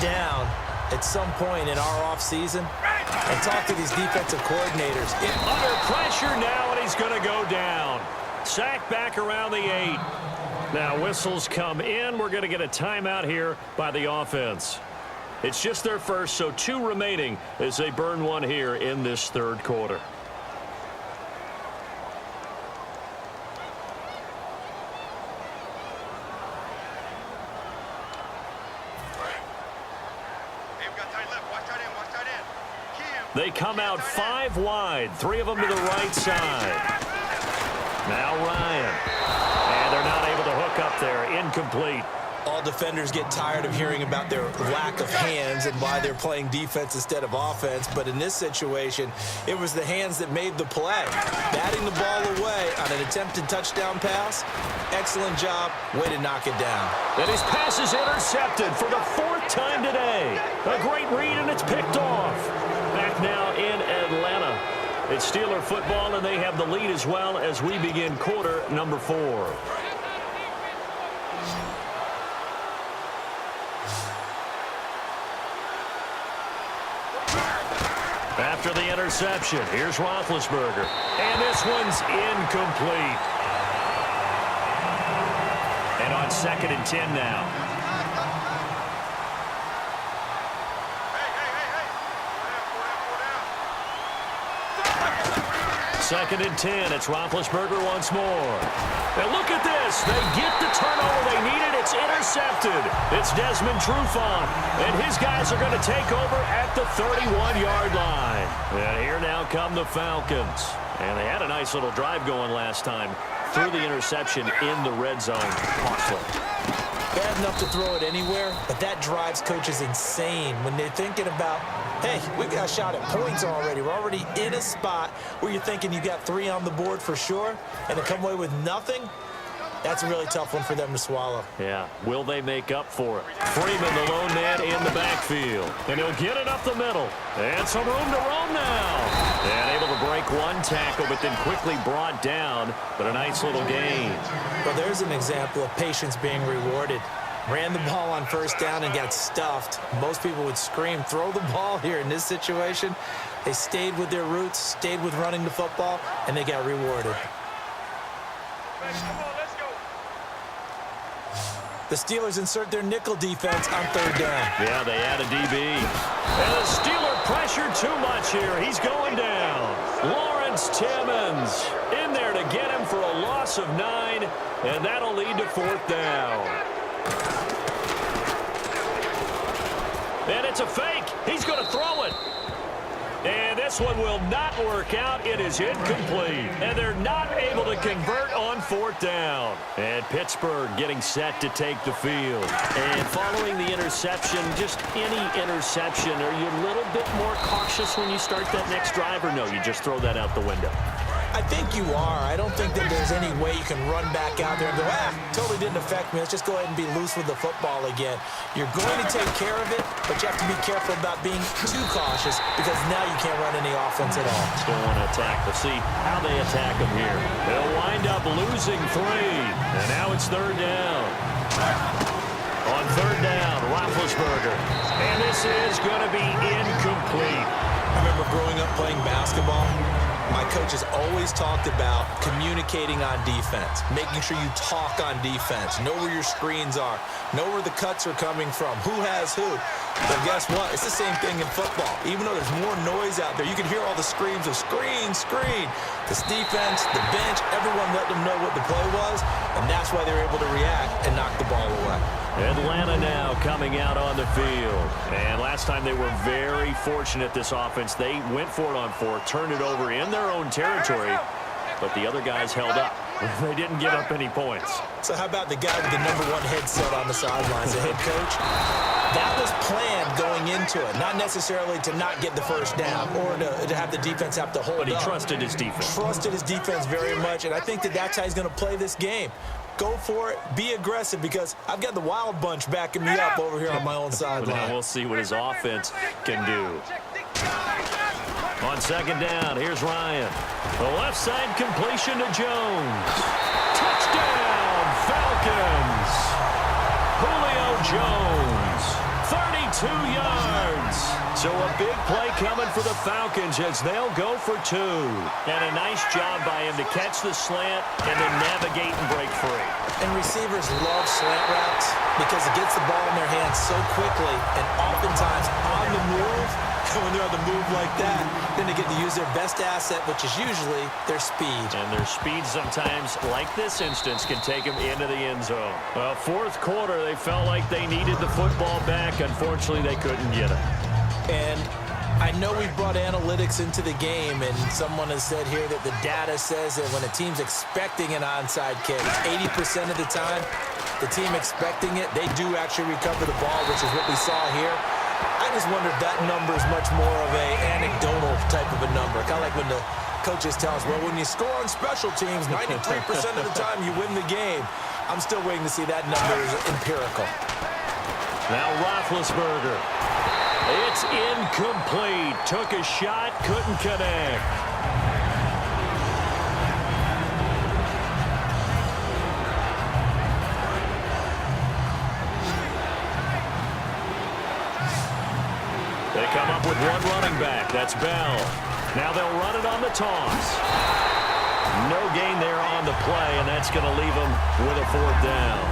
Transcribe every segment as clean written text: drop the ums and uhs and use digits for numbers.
down at some point in our offseason and talk to these defensive coordinators. Under pressure now, and he's going to go down. Sack back around the 8. Now whistles come in. We're going to get a timeout here by the offense. It's just their first, so 2 remaining as they burn one here in this third quarter. They come out 5 wide, 3 of them to the right side. Now Ryan. And they're not able to hook up there. Incomplete. All defenders get tired of hearing about their lack of hands and why they're playing defense instead of offense. But in this situation, it was the hands that made the play. Batting the ball away on an attempted touchdown pass. Excellent job. Way to knock it down. And his pass is intercepted for the 4th time today. A great read, and it's picked off. Back now in Atlanta. It's Steeler football, and they have the lead as well as we begin quarter number 4. After the interception, here's Roethlisberger. And this one's incomplete. And on 2nd and 10 now. Second and 10. It's Roethlisberger once more. And look at this. They get the turnover they needed. It's intercepted. It's Desmond Trufant. And his guys are going to take over at the 31-yard line. And here now come the Falcons. And they had a nice little drive going last time. Threw the interception in the red zone. Costly. Bad enough to throw it anywhere, but that drives coaches insane when they're thinking about, hey, we got a shot at points already. We're already in a spot where you're thinking you got 3 on the board for sure, and to come away with nothing, that's a really tough one for them to swallow. Yeah. Will they make up for it? Freeman, the lone man in the backfield. And he'll get it up the middle. And some room to roam now. And able to break one tackle, but then quickly brought down. But a nice little gain. Well, there's an example of patience being rewarded. Ran the ball on 1st down and got stuffed. Most people would scream, throw the ball here. In this situation, they stayed with their roots, stayed with running the football, and they got rewarded. The Steelers insert their nickel defense on 3rd down. Yeah, they add a DB. And the Steeler pressure too much here. He's going down. Lawrence Timmons in there to get him for a loss of 9, and that'll lead to 4th down. And it's a fake. He's going to throw it. And this one will not work out. It is incomplete. And they're not able to convert on 4th down. And Pittsburgh getting set to take the field. And following the interception, just any interception, are you a little bit more cautious when you start that next drive, or no, you just throw that out the window? I think you are. I don't think that there's any way you can run back out there and go, totally didn't affect me. Let's just go ahead and be loose with the football again. You're going to take care of it, but you have to be careful about being too cautious because now you can't run any offense at all. Still want to attack. Let's see how they attack them here. They'll wind up losing 3, and now it's 3rd down. On 3rd down, Roethlisberger. And this is going to be incomplete. I remember growing up playing basketball. My coaches always talked about communicating on defense, making sure you talk on defense, know where your screens are, know where the cuts are coming from, who has who. But guess what? It's the same thing in football. Even though there's more noise out there, you can hear all the screams of screen, screen. This defense, the bench, everyone let them know what the play was, and that's why they were able to react and knock the ball away. Atlanta now coming out on the field. And last time they were very fortunate, this offense. They went for it on 4, turned it over in their own territory, but the other guys held up. They didn't give up any points. So how about the guy with the #1 headset on the sidelines, the head coach? That was planned going into it, not necessarily to not get the 1st down or to have the defense have to hold up. But he trusted his defense. Trusted his defense very much, and I think that that's how he's going to play this game. Go for it. Be aggressive because I've got the Wild Bunch backing me up over here on my own sideline. Now we'll see what his offense can do. On 2nd down, here's Ryan. The left side completion to Jones. Touchdown, Falcons. Julio Jones. 32 yards. So a big play coming for the Falcons as they'll go for 2. And a nice job by him to catch the slant and then navigate and break free. And receivers love slant routes because it gets the ball in their hands so quickly and oftentimes on the move. When they're on the move like that, then they get to use their best asset, which is usually their speed. And their speed sometimes, like this instance, can take them into the end zone. Well, fourth quarter, they felt like they needed the football back. Unfortunately, they couldn't get it. And I know we brought analytics into the game, and someone has said here that the data says that when a team's expecting an onside kick, 80% of the time, the team expecting it, they do actually recover the ball, which is what we saw here. I just wonder if that number is much more of a anecdotal type of a number. Kind of like when the coaches tell us, well, when you score on special teams, 93% of the time you win the game. I'm still waiting to see that number is empirical. Now Roethlisberger. It's incomplete. Took a shot, couldn't connect. They come up with one running back. That's Bell. Now they'll run it on the toss. No gain there on the play, and that's going to leave them with a 4th down.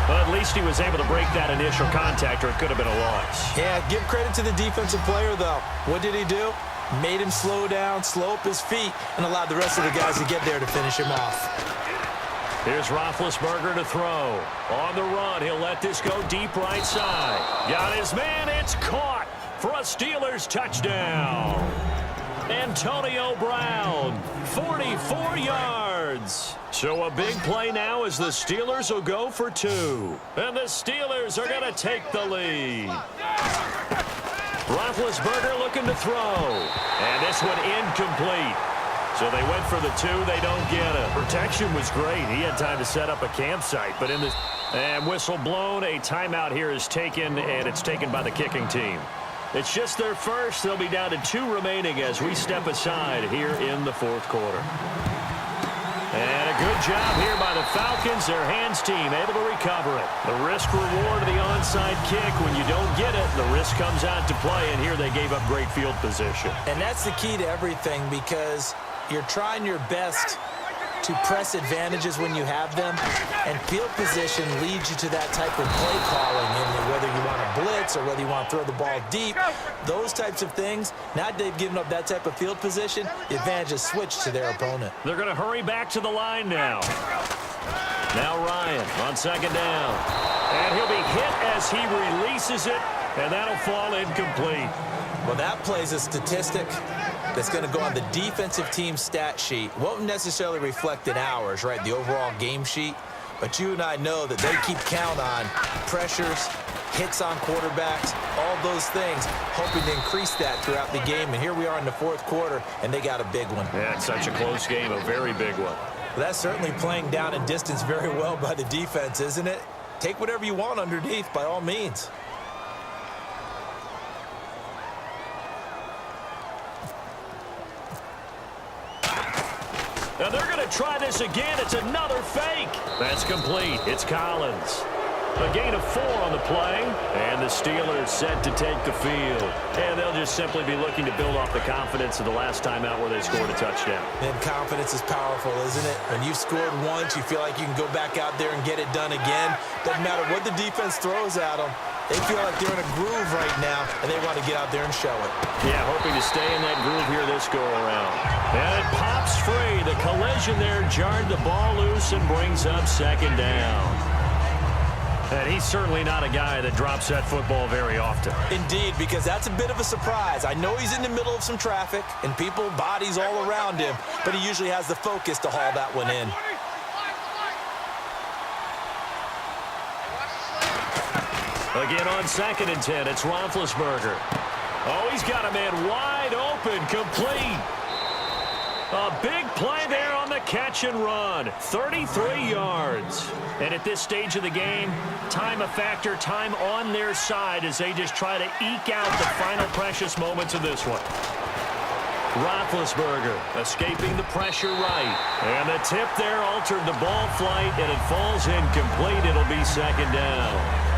But at least he was able to break that initial contact, or it could have been a loss. Yeah, give credit to the defensive player, though. What did he do? Made him slow down, slow up his feet, and allowed the rest of the guys to get there to finish him off. Here's Roethlisberger to throw. On the run, he'll let this go deep right side. Got his man, it's caught for a Steelers touchdown. Antonio Brown, 44 yards. So a big play now as the Steelers will go for 2. And the Steelers are going to take the lead. Roethlisberger looking to throw. And this one incomplete. So they went for the 2. They don't get it. Protection was great. He had time to set up a campsite. But in the and whistle blown, a timeout here is taken, and it's taken by the kicking team. It's just their first. They'll be down to 2 remaining as we step aside here in the fourth quarter. And a good job here by the Falcons. Their hands team able to recover it. The risk reward of the onside kick. When you don't get it, the risk comes out to play, and here they gave up great field position. And that's the key to everything, because you're trying your best to press advantages when you have them, and field position leads you to that type of play calling, and whether you want to blitz or whether you want to throw the ball deep, those types of things. Now they've given up that type of field position, the advantage is switched to their opponent. They're going to hurry back to the line now. Now Ryan on 2nd down, and he'll be hit as he releases it, and that'll fall incomplete. Well, that plays a statistic that's going to go on the defensive team stat sheet. Won't necessarily reflect in ours, right, the overall game sheet. But you and I know that they keep count on pressures, hits on quarterbacks, all those things, hoping to increase that throughout the game. And here we are in the fourth quarter, and they got a big one. Yeah, it's such a close game, a very big one. Well, that's certainly playing down and distance very well by the defense, isn't it? Take whatever you want underneath, by all means. Now they're going to try this again. It's another fake. That's complete. It's Collins. A gain of 4 on the play, and the Steelers set to take the field. And they'll just simply be looking to build off the confidence of the last time out where they scored a touchdown. And confidence is powerful, isn't it? When you've scored once, you feel like you can go back out there and get it done again. Doesn't matter what the defense throws at them. They feel like they're in a groove right now, and they want to get out there and show it. Yeah, hoping to stay in that groove here this go-around. And it pops free. The collision there jarred the ball loose and brings up 2nd down. And he's certainly not a guy that drops that football very often. Indeed, because that's a bit of a surprise. I know he's in the middle of some traffic and people, bodies all around him, but he usually has the focus to haul that one in. Again on 2nd and 10, it's Roethlisberger. Oh, he's got a man wide open, complete. A big play there on the catch and run. 33 yards. And at this stage of the game, time a factor, time on their side as they just try to eke out the final precious moments of this one. Roethlisberger escaping the pressure right. And the tip there altered the ball flight, and it falls incomplete. It'll be 2nd down.